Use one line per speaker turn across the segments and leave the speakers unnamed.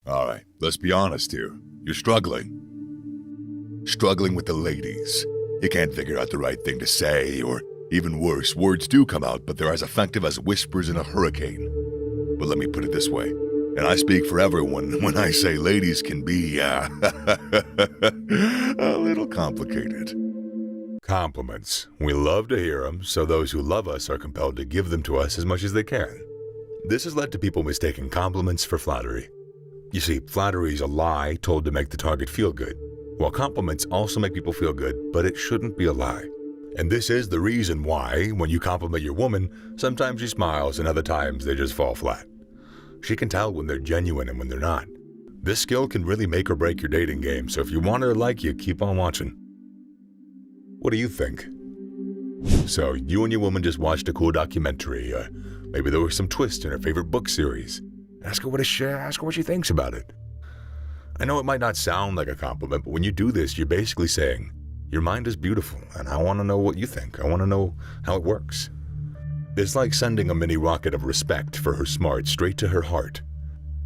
All right, let's be honest here. You're struggling. Struggling with the ladies. You can't figure out the right thing to say, or even worse, words do come out, but they're as effective as whispers in a hurricane. But let me put it this way, and I speak for everyone when I say ladies can be, a little complicated. Compliments. We love to hear them, so those who love us are compelled to give them to us as much as they can. This has led to people mistaking compliments for flattery. You see, flattery is a lie told to make the target feel good, while compliments also make people feel good, but it shouldn't be a lie. And this is the reason why, when you compliment your woman, sometimes she smiles and other times they just fall flat. She can tell when they're genuine and when they're not. This skill can really make or break your dating game, so if you want her to like you, keep on watching. What do you think? So, you and your woman just watched a cool documentary, or maybe there was some twist in her favorite book series. Ask her what she thinks about it. I know it might not sound like a compliment, but when you do this, you're basically saying, your mind is beautiful, and I want to know what you think. I want to know how it works. It's like sending a mini rocket of respect for her smarts straight to her heart.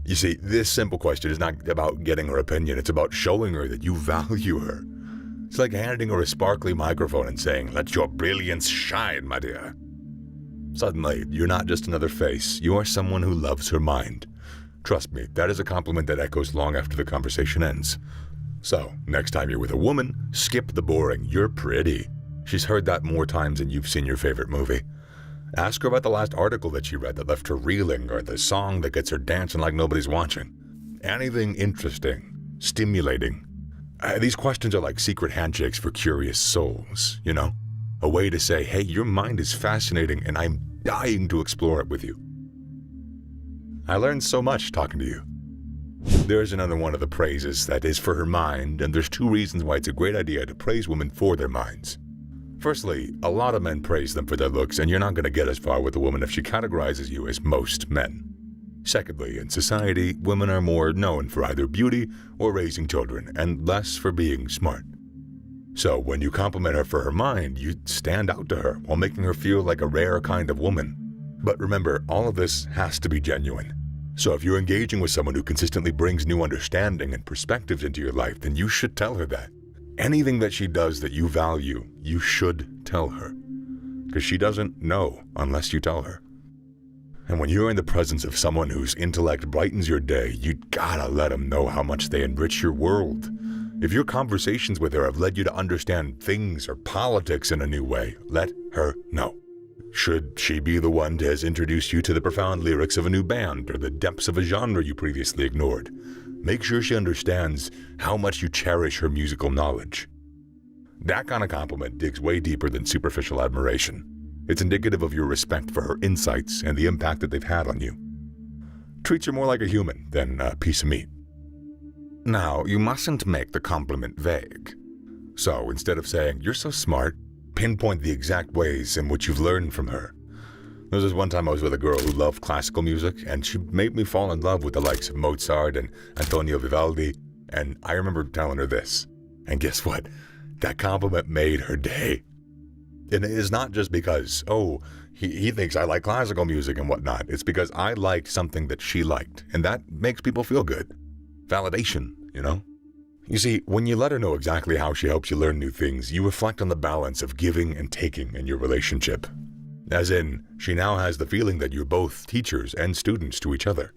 You see, this simple question is not about getting her opinion, it's about showing her that you value her. It's like handing her a sparkly microphone and saying, let your brilliance shine, my dear. Suddenly, you're not just another face, you are someone who loves her mind. Trust me, that is a compliment that echoes long after the conversation ends. So, next time you're with a woman, skip the boring, you're pretty. She's heard that more times than you've seen your favorite movie. Ask her about the last article that she read that left her reeling, or the song that gets her dancing like nobody's watching. Anything interesting, stimulating. These questions are like secret handshakes for curious souls, you know? A way to say, hey, your mind is fascinating and I'm dying to explore it with you. I learned so much talking to you. There's another one of the praises that is for her mind, and there's two reasons why it's a great idea to praise women for their minds. Firstly, a lot of men praise them for their looks, and you're not going to get as far with a woman if she categorizes you as most men. Secondly, in society, women are more known for either beauty or raising children, and less for being smart. So when you compliment her for her mind, you stand out to her while making her feel like a rare kind of woman. But remember, all of this has to be genuine. So if you're engaging with someone who consistently brings new understanding and perspectives into your life, then you should tell her that. Anything that she does that you value, you should tell her. Because she doesn't know unless you tell her. And when you're in the presence of someone whose intellect brightens your day, you gotta let them know how much they enrich your world. If your conversations with her have led you to understand things or politics in a new way, let her know. Should she be the one that has introduced you to the profound lyrics of a new band or the depths of a genre you previously ignored, make sure she understands how much you cherish her musical knowledge. That kind of compliment digs way deeper than superficial admiration. It's indicative of your respect for her insights and the impact that they've had on you. Treats her more like a human than a piece of meat. Now, you mustn't make the compliment vague. So instead of saying, you're so smart, pinpoint the exact ways in which you've learned from her. There was this one time I was with a girl who loved classical music, and she made me fall in love with the likes of Mozart and Antonio Vivaldi, and I remember telling her this. And guess what? That compliment made her day. And it is not just because, he thinks I like classical music and whatnot. It's because I liked something that she liked, and that makes people feel good. Validation, you know? You see, when you let her know exactly how she helps you learn new things, you reflect on the balance of giving and taking in your relationship. As in, she now has the feeling that you're both teachers and students to each other.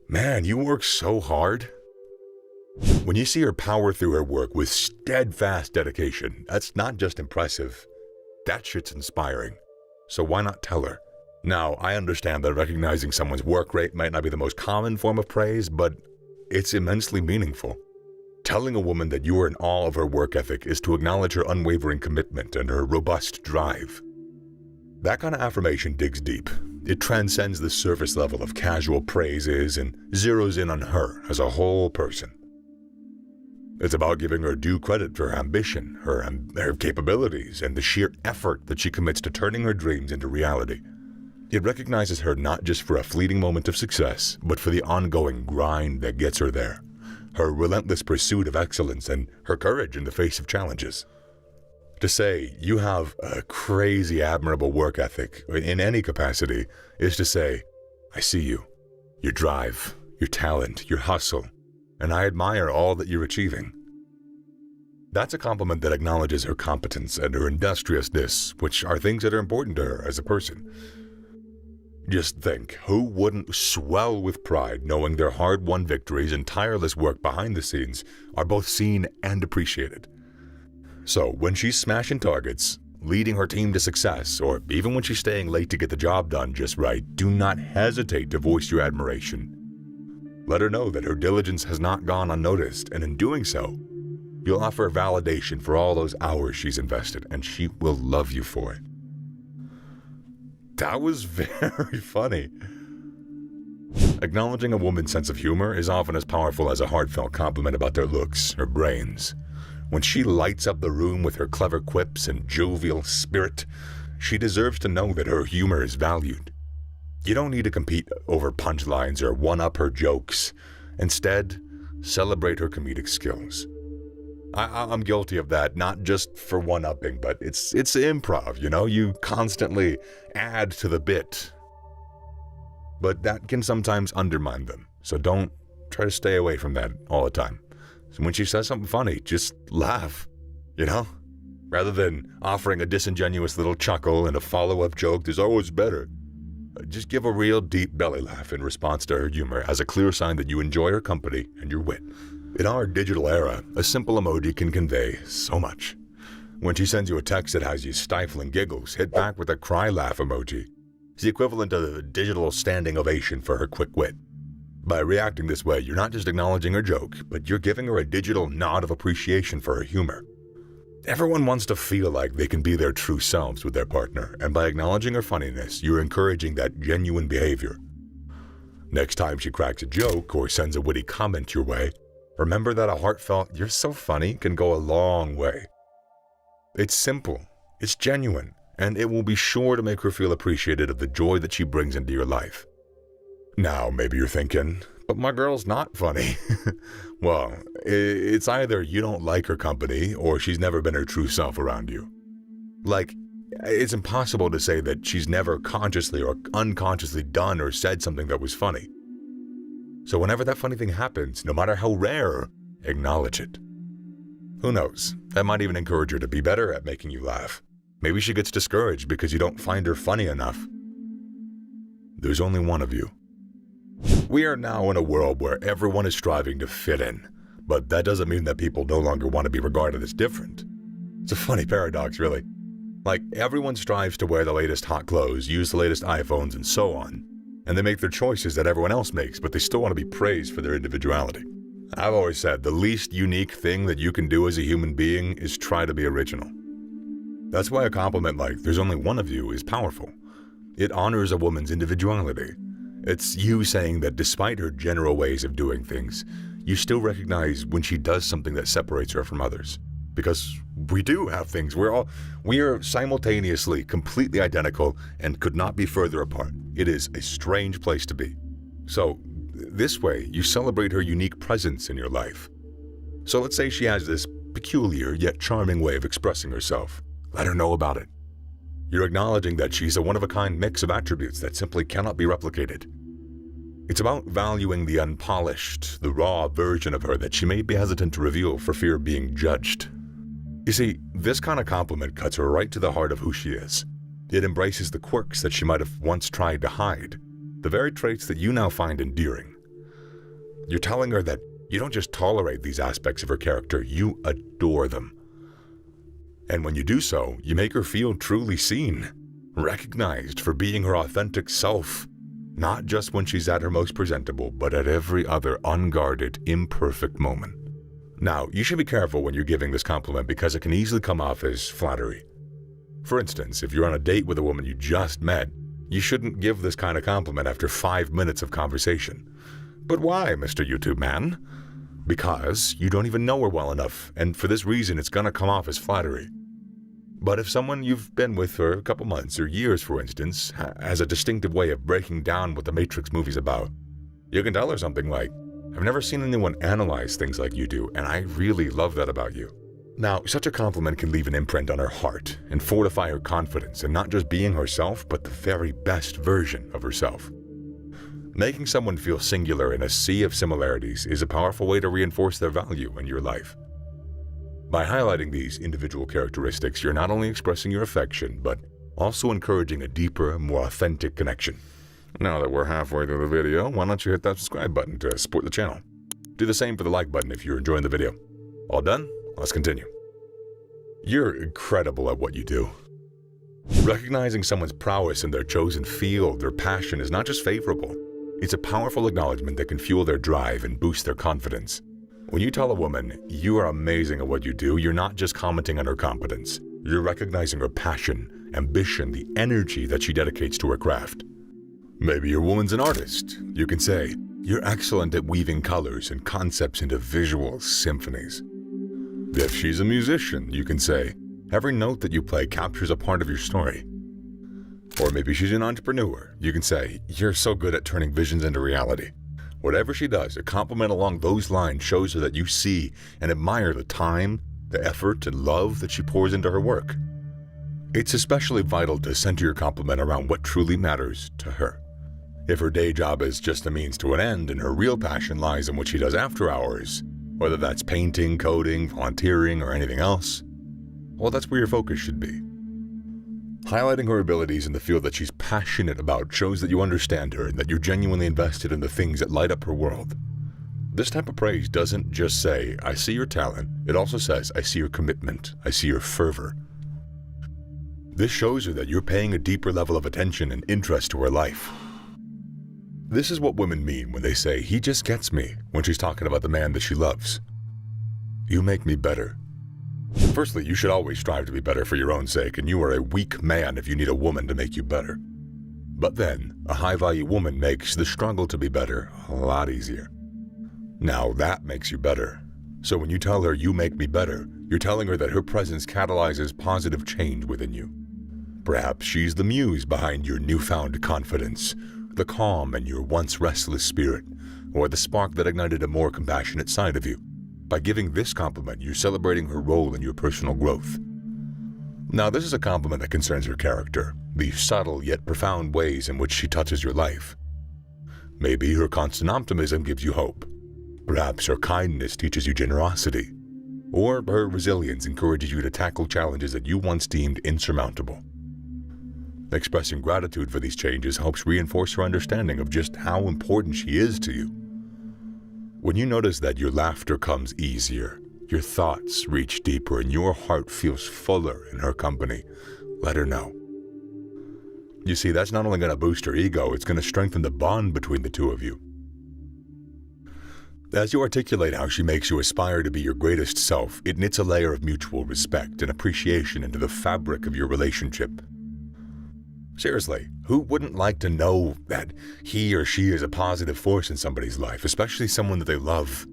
Man, you work so hard. When you see her power through her work with steadfast dedication, that's not just impressive, that shit's inspiring. So why not tell her? Now, I understand that recognizing someone's work rate might not be the most common form of praise, but it's immensely meaningful. Telling a woman that you are in awe of her work ethic is to acknowledge her unwavering commitment and her robust drive. That kind of affirmation digs deep. It transcends the surface level of casual praises and zeroes in on her as a whole person. It's about giving her due credit for her ambition, her capabilities, and the sheer effort that she commits to turning her dreams into reality. It recognizes her not just for a fleeting moment of success, but for the ongoing grind that gets her there, her relentless pursuit of excellence, and her courage in the face of challenges. To say you have a crazy, admirable work ethic in any capacity is to say, I see you, your drive, your talent, your hustle, and I admire all that you're achieving. That's a compliment that acknowledges her competence and her industriousness, which are things that are important to her as a person. Just think, who wouldn't swell with pride knowing their hard-won victories and tireless work behind the scenes are both seen and appreciated? So when she's smashing targets, leading her team to success, or even when she's staying late to get the job done just right, do not hesitate to voice your admiration. Let her know that her diligence has not gone unnoticed, and in doing so, you'll offer validation for all those hours she's invested, and she will love you for it. That was very funny. Acknowledging a woman's sense of humor is often as powerful as a heartfelt compliment about their looks or brains. When she lights up the room with her clever quips and jovial spirit, she deserves to know that her humor is valued. You don't need to compete over punchlines or one-up her jokes. Instead, celebrate her comedic skills. I'm guilty of that, not just for one-upping, but it's improv, you know? You constantly add to the bit. But that can sometimes undermine them, so don't try to stay away from that all the time. So when she says something funny, just laugh, you know? Rather than offering a disingenuous little chuckle and a follow-up joke, there's always better. Just give a real deep belly laugh in response to her humor as a clear sign that you enjoy her company and your wit. In our digital era, a simple emoji can convey so much. When she sends you a text that has you stifling giggles, hit back with a cry laugh emoji. It's the equivalent of a digital standing ovation for her quick wit. By reacting this way, you're not just acknowledging her joke, but you're giving her a digital nod of appreciation for her humor. Everyone wants to feel like they can be their true selves with their partner, and by acknowledging her funniness, you're encouraging that genuine behavior. Next time she cracks a joke or sends a witty comment your way, remember that a heartfelt, "You're so funny," can go a long way. It's simple, it's genuine, and it will be sure to make her feel appreciated of the joy that she brings into your life. Now, maybe you're thinking, but my girl's not funny. Well, it's either you don't like her company or she's never been her true self around you. Like, it's impossible to say that she's never consciously or unconsciously done or said something that was funny. So whenever that funny thing happens, no matter how rare, acknowledge it. Who knows, that might even encourage her to be better at making you laugh. Maybe she gets discouraged because you don't find her funny enough. There's only one of you. We are now in a world where everyone is striving to fit in, but that doesn't mean that people no longer want to be regarded as different. It's a funny paradox, really. Like, everyone strives to wear the latest hot clothes, use the latest iPhones, and so on. And they make their choices that everyone else makes, but they still want to be praised for their individuality. I've always said the least unique thing that you can do as a human being is try to be original. That's why a compliment like "there's only one of you" is powerful. It honors a woman's individuality. It's you saying that despite her general ways of doing things, you still recognize when she does something that separates her from others. Because we do have things. We are simultaneously completely identical and could not be further apart. It is a strange place to be. So this way, you celebrate her unique presence in your life. So let's say she has this peculiar yet charming way of expressing herself. Let her know about it. You're acknowledging that she's a one-of-a-kind mix of attributes that simply cannot be replicated. It's about valuing the unpolished, the raw version of her that she may be hesitant to reveal for fear of being judged. You see, this kind of compliment cuts her right to the heart of who she is. It embraces the quirks that she might have once tried to hide, the very traits that you now find endearing. You're telling her that you don't just tolerate these aspects of her character, you adore them. And when you do so, you make her feel truly seen, recognized for being her authentic self, not just when she's at her most presentable, but at every other unguarded, imperfect moment. Now, you should be careful when you're giving this compliment because it can easily come off as flattery. For instance, if you're on a date with a woman you just met, you shouldn't give this kind of compliment after 5 minutes of conversation. But why, Mr. YouTube man? Because you don't even know her well enough, and for this reason it's gonna come off as flattery. But if someone you've been with for a couple months or years, for instance, has a distinctive way of breaking down what the Matrix movie's about, you can tell her something like, "I've never seen anyone analyze things like you do, and I really love that about you." Now, such a compliment can leave an imprint on her heart and fortify her confidence in not just being herself, but the very best version of herself. Making someone feel singular in a sea of similarities is a powerful way to reinforce their value in your life. By highlighting these individual characteristics, you're not only expressing your affection, but also encouraging a deeper, more authentic connection. Now that we're halfway through the video, why don't you hit that subscribe button to support the channel? Do the same for the like button if you're enjoying the video. All done? Let's continue. You're incredible at what you do. Recognizing someone's prowess in their chosen field, their passion, is not just favorable. It's a powerful acknowledgement that can fuel their drive and boost their confidence. When you tell a woman, you are amazing at what you do, you're not just commenting on her competence. You're recognizing her passion, ambition, the energy that she dedicates to her craft. Maybe your woman's an artist. You can say, you're excellent at weaving colors and concepts into visual symphonies. If she's a musician, you can say, every note that you play captures a part of your story. Or maybe she's an entrepreneur. You can say, you're so good at turning visions into reality. Whatever she does, a compliment along those lines shows her that you see and admire the time, the effort, and love that she pours into her work. It's especially vital to center your compliment around what truly matters to her. If her day job is just a means to an end and her real passion lies in what she does after hours, whether that's painting, coding, volunteering, or anything else, well, that's where your focus should be. Highlighting her abilities in the field that she's passionate about shows that you understand her and that you're genuinely invested in the things that light up her world. This type of praise doesn't just say, I see your talent. It also says, I see your commitment. I see your fervor. This shows her that you're paying a deeper level of attention and interest to her life. This is what women mean when they say, he just gets me, when she's talking about the man that she loves. You make me better. Firstly, you should always strive to be better for your own sake, and you are a weak man if you need a woman to make you better. But then, a high-value woman makes the struggle to be better a lot easier. Now that makes you better. So when you tell her you make me better, you're telling her that her presence catalyzes positive change within you. Perhaps she's the muse behind your newfound confidence, the calm in your once restless spirit, or the spark that ignited a more compassionate side of you. By giving this compliment, you're celebrating her role in your personal growth. Now, this is a compliment that concerns her character, the subtle yet profound ways in which she touches your life. Maybe her constant optimism gives you hope. Perhaps her kindness teaches you generosity. Or her resilience encourages you to tackle challenges that you once deemed insurmountable. Expressing gratitude for these changes helps reinforce her understanding of just how important she is to you. When you notice that your laughter comes easier, your thoughts reach deeper, and your heart feels fuller in her company, let her know. You see, that's not only going to boost her ego, it's going to strengthen the bond between the two of you. As you articulate how she makes you aspire to be your greatest self, it knits a layer of mutual respect and appreciation into the fabric of your relationship. Seriously, who wouldn't like to know that he or she is a positive force in somebody's life, especially someone that they love?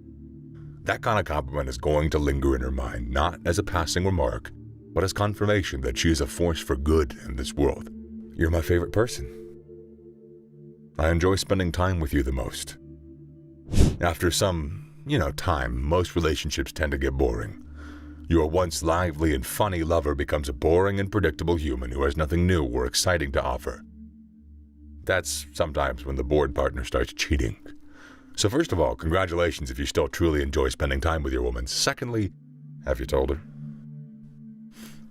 That kind of compliment is going to linger in her mind, not as a passing remark, but as confirmation that she is a force for good in this world. You're my favorite person. I enjoy spending time with you the most. After some, time, most relationships tend to get boring. Your once lively and funny lover becomes a boring and predictable human who has nothing new or exciting to offer. That's sometimes when the bored partner starts cheating. So first of all, congratulations if you still truly enjoy spending time with your woman. Secondly, have you told her?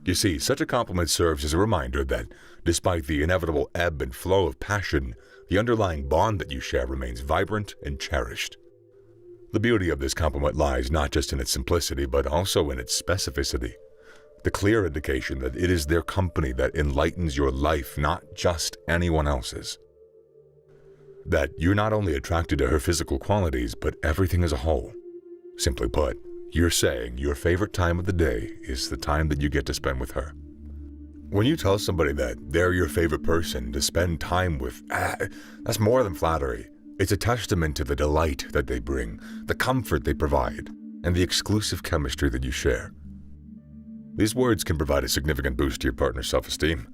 You see, such a compliment serves as a reminder that, despite the inevitable ebb and flow of passion, the underlying bond that you share remains vibrant and cherished. The beauty of this compliment lies not just in its simplicity, but also in its specificity. The clear indication that it is their company that enlightens your life, not just anyone else's. That you're not only attracted to her physical qualities, but everything as a whole. Simply put, you're saying your favorite time of the day is the time that you get to spend with her. When you tell somebody that they're your favorite person to spend time with, that's more than flattery. It's a testament to the delight that they bring, the comfort they provide, and the exclusive chemistry that you share. These words can provide a significant boost to your partner's self-esteem.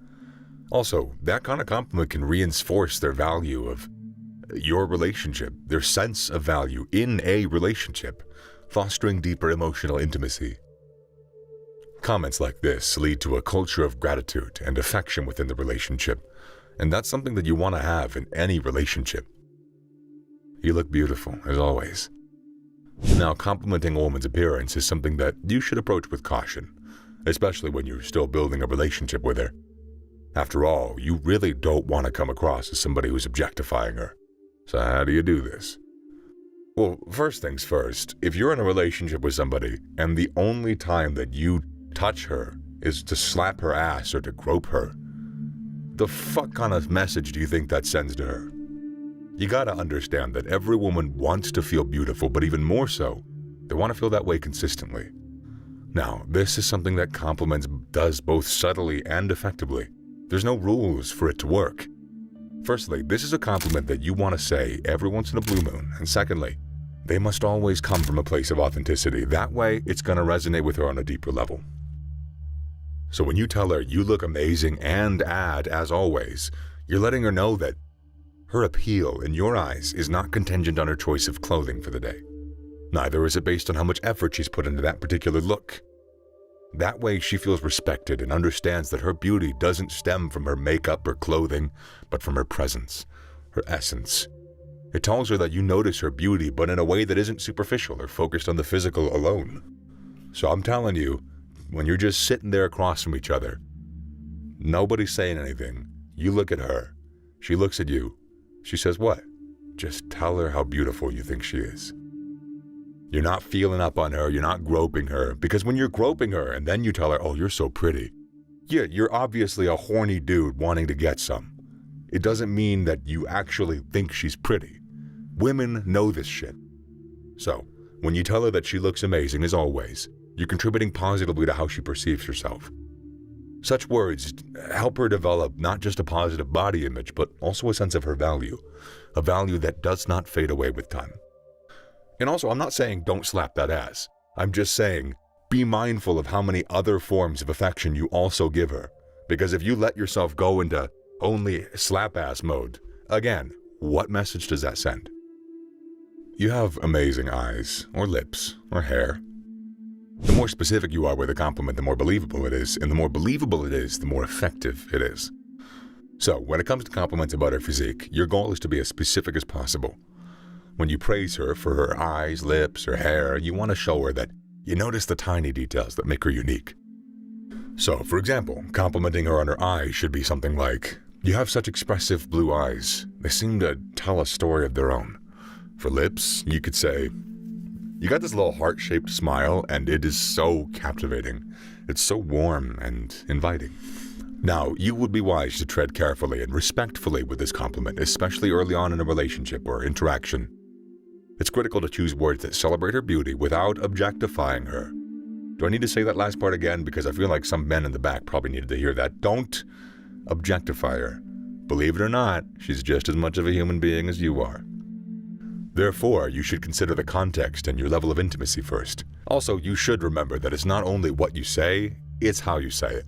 Also, that kind of compliment can reinforce their value of your relationship, their sense of value in a relationship, fostering deeper emotional intimacy. Comments like this lead to a culture of gratitude and affection within the relationship, and that's something that you want to have in any relationship. You look beautiful, as always. Now, complimenting a woman's appearance is something that you should approach with caution, especially when you're still building a relationship with her. After all, you really don't want to come across as somebody who's objectifying her. So how do you do this? Well, first things first, if you're in a relationship with somebody and the only time that you touch her is to slap her ass or to grope her, the fuck kind of message do you think that sends to her? You gotta understand that every woman wants to feel beautiful, but even more so, they want to feel that way consistently. Now, this is something that compliments does both subtly and effectively. There's no rules for it to work. Firstly, this is a compliment that you want to say every once in a blue moon, and secondly, they must always come from a place of authenticity. That way, it's going to resonate with her on a deeper level. So when you tell her you look amazing and add, as always, you're letting her know that her appeal in your eyes is not contingent on her choice of clothing for the day. Neither is it based on how much effort she's put into that particular look. That way she feels respected and understands that her beauty doesn't stem from her makeup or clothing, but from her presence, her essence. It tells her that you notice her beauty, but in a way that isn't superficial or focused on the physical alone. So I'm telling you, when you're just sitting there across from each other, nobody's saying anything, you look at her, she looks at you, she says what? Just tell her how beautiful you think she is. You're not feeling up on her, you're not groping her, because when you're groping her and then you tell her, oh, you're so pretty, yeah, you're obviously a horny dude wanting to get some. It doesn't mean that you actually think she's pretty. Women know this shit. So, when you tell her that she looks amazing, as always, you're contributing positively to how she perceives herself. Such words help her develop not just a positive body image, but also a sense of her value, a value that does not fade away with time. And also, I'm not saying don't slap that ass. I'm just saying be mindful of how many other forms of affection you also give her. Because if you let yourself go into only slap ass mode, again, what message does that send? You have amazing eyes, or lips, or hair. The more specific you are with a compliment, the more believable it is, and the more believable it is, the more effective it is. So, when it comes to compliments about her physique, your goal is to be as specific as possible. When you praise her for her eyes, lips, her hair, you want to show her that you notice the tiny details that make her unique. So, for example, complimenting her on her eyes should be something like, you have such expressive blue eyes. They seem to tell a story of their own. For lips, you could say, you got this little heart-shaped smile, and it is so captivating. It's so warm and inviting. Now, you would be wise to tread carefully and respectfully with this compliment, especially early on in a relationship or interaction. It's critical to choose words that celebrate her beauty without objectifying her. Do I need to say that last part again? Because I feel like some men in the back probably needed to hear that. Don't objectify her. Believe it or not, she's just as much of a human being as you are. Therefore, you should consider the context and your level of intimacy first. Also, you should remember that it's not only what you say, it's how you say it.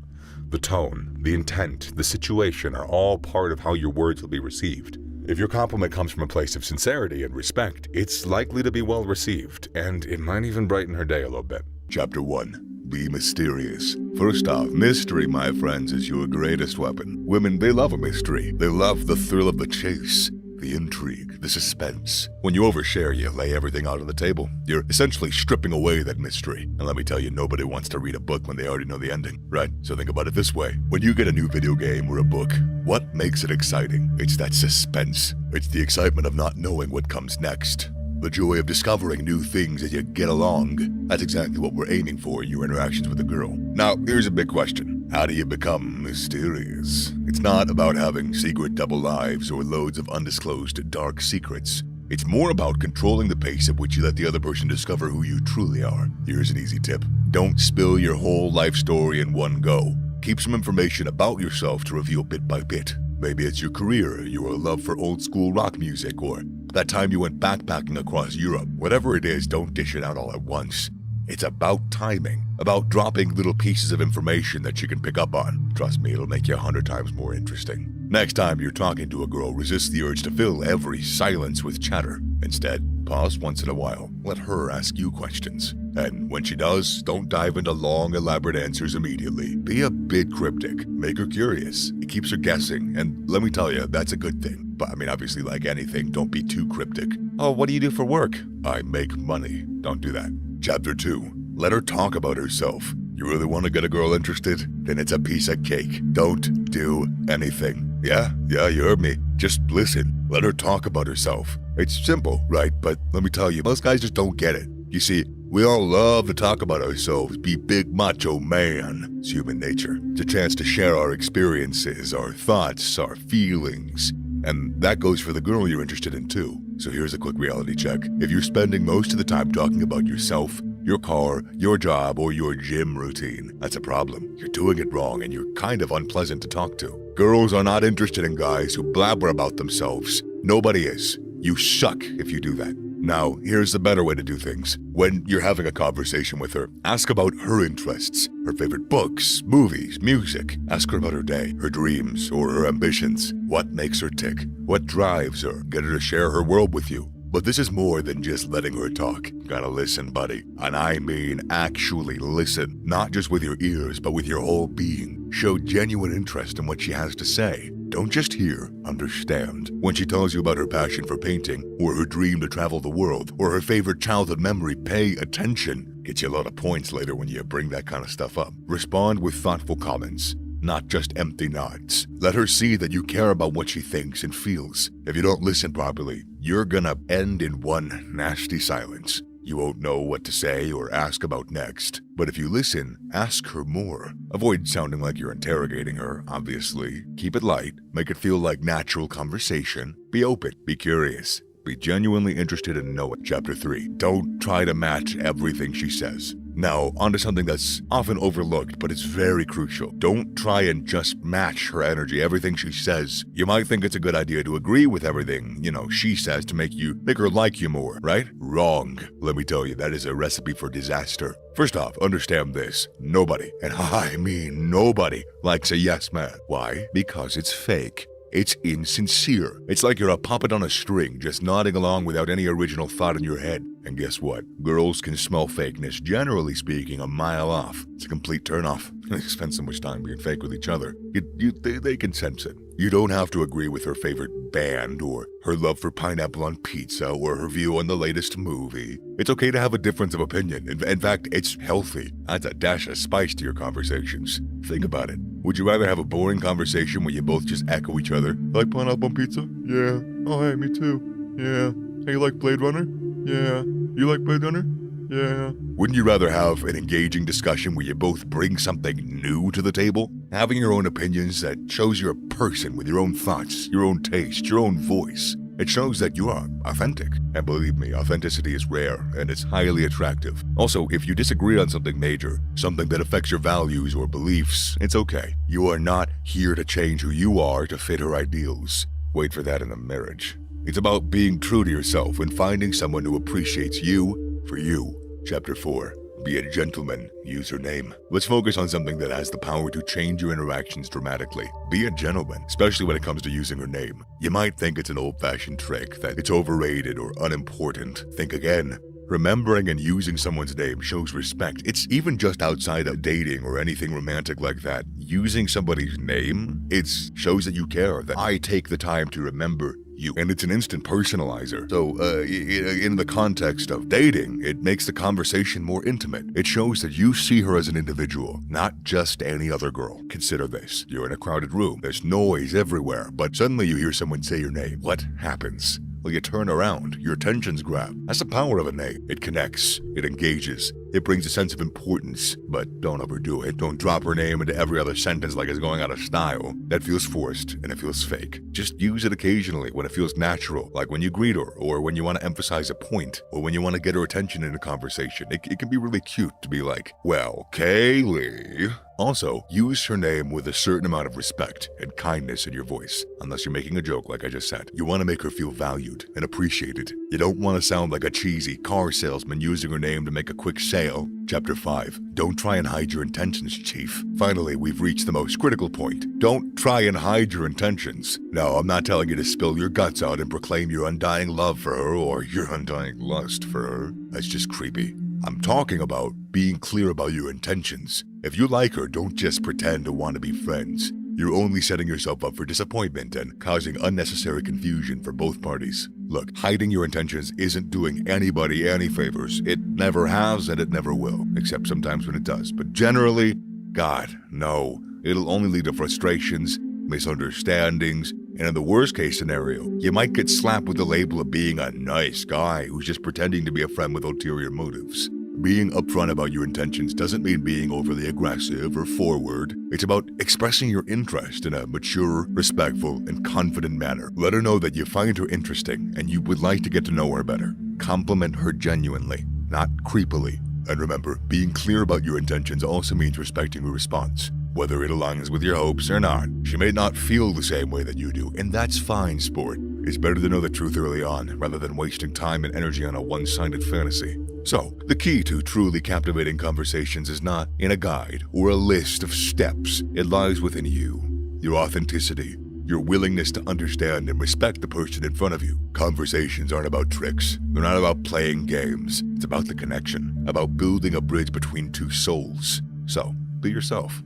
The tone, the intent, the situation are all part of how your words will be received. If your compliment comes from a place of sincerity and respect, it's likely to be well received, and it might even brighten her day a little bit.
Chapter 1. Be mysterious. First off, mystery, my friends, is your greatest weapon. Women, they love a mystery. They love the thrill of the chase, the intrigue, the suspense. When you overshare, you lay everything out on the table. You're essentially stripping away that mystery. And let me tell you, nobody wants to read a book when they already know the ending, right? So think about it this way. When you get a new video game or a book, what makes it exciting? It's that suspense. It's the excitement of not knowing what comes next. The joy of discovering new things as you get along. That's exactly what we're aiming for in your interactions with a girl. Now, here's a big question. How do you become mysterious? It's not about having secret double lives or loads of undisclosed dark secrets. It's more about controlling the pace at which you let the other person discover who you truly are. Here's an easy tip. Don't spill your whole life story in one go. Keep some information about yourself to reveal bit by bit. Maybe it's your career, your love for old school rock music, or that time you went backpacking across Europe. Whatever it is, don't dish it out all at once. It's about timing, about dropping little pieces of information that you can pick up on. Trust me, it'll make you 100 times more interesting. Next time you're talking to a girl, resist the urge to fill every silence with chatter. Instead, pause once in a while. Let her ask you questions. And when she does, don't dive into long, elaborate answers immediately. Be a bit cryptic. Make her curious. It keeps her guessing. And let me tell you, that's a good thing. But I mean, obviously, like anything, don't be too cryptic. Oh, what do you do for work? I make money. Don't do that. Chapter 2. Let her talk about herself. You really want to get a girl interested? Then it's a piece of cake. Don't do anything. Yeah, you heard me. Just listen. Let her talk about herself. It's simple, right? But let me tell you, most guys just don't get it. You see, we all love to talk about ourselves, be big macho man. It's human nature. It's a chance to share our experiences, our thoughts, our feelings. And that goes for the girl you're interested in too. So here's a quick reality check. If you're spending most of the time talking about yourself, your car, your job, or your gym routine, that's a problem. You're doing it wrong and you're kind of unpleasant to talk to. Girls are not interested in guys who blabber about themselves. Nobody is. You suck if you do that. Now, here's the better way to do things. When you're having a conversation with her, ask about her interests, her favorite books, movies, music. Ask her about her day, her dreams, or her ambitions. What makes her tick? What drives her? Get her to share her world with you. But this is more than just letting her talk. Gotta listen, buddy. And I mean actually listen. Not just with your ears, but with your whole being. Show genuine interest in what she has to say. Don't just hear, understand. When she tells you about her passion for painting, or her dream to travel the world, or her favorite childhood memory, pay attention. Gets you a lot of points later when you bring that kind of stuff up. Respond with thoughtful comments, not just empty nods. Let her see that you care about what she thinks and feels. If you don't listen properly, you're gonna end in one nasty silence. You won't know what to say or ask about next. But if you listen, ask her more. Avoid sounding like you're interrogating her, obviously. Keep it light. Make it feel like natural conversation. Be open. Be curious. Be genuinely interested and know it. Chapter 3. Don't try to match everything she says. Now, onto something that's often overlooked, but it's very crucial. Don't try and just match her energy, everything she says. You might think it's a good idea to agree with everything, she says to make her like you more, right? Wrong. Let me tell you, that is a recipe for disaster. First off, understand this. Nobody, and I mean nobody, likes a yes man. Why? Because it's fake. It's insincere. It's like you're a puppet on a string, just nodding along without any original thought in your head. And guess what? Girls can smell fakeness, generally speaking, a mile off. It's a complete turnoff. They spend so much time being fake with each other. They can sense it. You don't have to agree with her favorite band, or her love for pineapple on pizza, or her view on the latest movie. It's okay to have a difference of opinion. In fact, it's healthy. Adds a dash of spice to your conversations. Think about it. Would you rather have a boring conversation where you both just echo each other? Like pineapple on pizza? Yeah. Oh, hey, me too. Yeah. Hey, you like Blade Runner? Yeah. You like Blade Runner? Yeah. Wouldn't you rather have an engaging discussion where you both bring something new to the table? Having your own opinions that shows you're a person with your own thoughts, your own taste, your own voice. It shows that you are authentic. And believe me, authenticity is rare and it's highly attractive. Also, if you disagree on something major, something that affects your values or beliefs, it's okay. You are not here to change who you are to fit her ideals. Wait for that in a marriage. It's about being true to yourself and finding someone who appreciates you for you. Chapter 4. Be a gentleman. Use her name. Let's focus on something that has the power to change your interactions dramatically. Be a gentleman, especially when it comes to using her name. You might think it's an old-fashioned trick, that it's overrated or unimportant. Think again. Remembering and using someone's name shows respect. It's even just outside of dating or anything romantic like that. Using somebody's name, it shows that you care, that I take the time to remember you. And it's an instant personalizer. So, in the context of dating, it makes the conversation more intimate. It shows that you see her as an individual, not just any other girl. Consider this. You're in a crowded room. There's noise everywhere, but suddenly you hear someone say your name. What happens? Well, you turn around, your attention's grabbed. That's the power of a name. It connects, it engages, it brings a sense of importance, but don't overdo it. Don't drop her name into every other sentence like it's going out of style. That feels forced and it feels fake. Just use it occasionally when it feels natural, like when you greet her, or when you want to emphasize a point, or when you want to get her attention in a conversation. It can be really cute to be like, well, Kaylee. Also, use her name with a certain amount of respect and kindness in your voice, unless you're making a joke like I just said. You want to make her feel valued and appreciated. You don't want to sound like a cheesy car salesman using her name to make a quick sale. Chapter 5. Don't try and hide your intentions, Chief. Finally, we've reached the most critical point. Don't try and hide your intentions. No, I'm not telling you to spill your guts out and proclaim your undying love for her or your undying lust for her. That's just creepy. I'm talking about being clear about your intentions. If you like her, don't just pretend to want to be friends. you're only setting yourself up for disappointment and causing unnecessary confusion for both parties. Look, hiding your intentions isn't doing anybody any favors. It never has and it never will, except sometimes when it does. But generally, God, no. It'll only lead to frustrations, misunderstandings, and in the worst case scenario, you might get slapped with the label of being a nice guy who's just pretending to be a friend with ulterior motives. Being upfront about your intentions doesn't mean being overly aggressive or forward. It's about expressing your interest in a mature, respectful, and confident manner. Let her know that you find her interesting and you would like to get to know her better. Compliment her genuinely, not creepily. And remember, being clear about your intentions also means respecting her response. Whether it aligns with your hopes or not, she may not feel the same way that you do, and that's fine, sport. It's better to know the truth early on, rather than wasting time and energy on a one-sided fantasy. So, the key to truly captivating conversations is not in a guide or a list of steps. It lies within you, your authenticity, your willingness to understand and respect the person in front of you. Conversations aren't about tricks. They're not about playing games. It's about the connection, about building a bridge between two souls. So, be yourself.